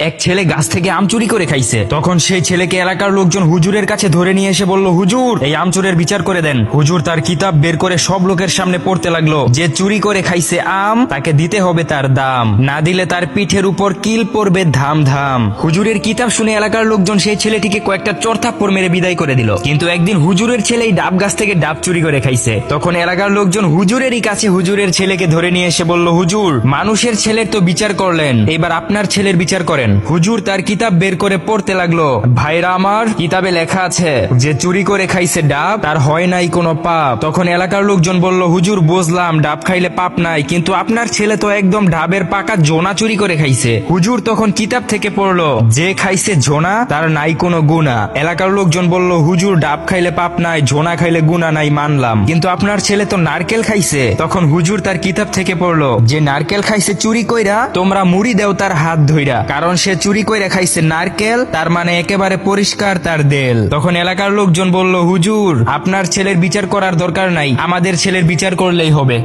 এক ছেলে গাছ থেকে আম চুরি করে খাইছে। তখন সেই ছেলেকে এলাকার লোকজন হুজুরের কাছে ধরে নিয়ে এসে বলল, হুজুর এই আম চোরের বিচার করে দেন। হুজুর তার কিতাব বের করে সব লোকের সামনে পড়তে লাগলো, যে চুরি করে খাইছে আম তাকে দিতে হবে তার দাম, না দিলে তার পিঠের উপর কিল পড়বে ধাম ধাম। হুজুরের কিতাব শুনে এলাকার লোকজন সেই ছেলেটিকে কয়েকটা চড়থাপ্পড় মেরে বিদায় করে দিল। কিন্তু একদিন হুজুরের ছেলে এই ডাব গাছ থেকে ডাব চুরি করে খাইছে। তখন এলাকার লোকজন হুজুরেরই কাছে হুজুরের ছেলেকে ধরে নিয়ে এসে বলল, হুজুর মানুষের ছেলের তো বিচার করলেন, এবার আপনার ছেলের বিচার করেন। হুজুর তার কিতাব বের করে পড়তে লাগলো, ভাইরা আমার, কিতাবে লেখা আছে যে চুরি করে খাইছে ডাব তার হয় নাই কোনো পাপ। তখন এলাকার লোকজন বলল, হুজুর বুঝলাম ডাব খাইলে পাপ নাই, কিন্তু আপনার ছেলে তো একদম ডাবের পাকা জোনা চুরি করে খাইছে। হুজুর তখন কিতাব থেকে পড়লো, যে খাইছে জোনা তার নাই কোনো গুনাহ। এলাকার লোকজন বলল, হুজুর ডাব খাইলে পাপ নাই, জোনা খাইলে গুনাহ নাই মানলাম, কিন্তু আপনার ছেলে তো নারকেল খাইছে। তখন হুজুর তার কিতাব থেকে পড়লো, যে নারকেল খাইছে চুরি কইরা তোমরা মুড়ি দেও তার হাত ধইরা, কারণ সে চুরি কইরা খাইছে নারকেল, তার মানে একেবারে পরিষ্কার তার দেল। তখন এলাকার লোকজন বলল, হুজুর আপনার ছেলের বিচার করার দরকার নাই, আমাদের ছেলের বিচার করলেই হবে।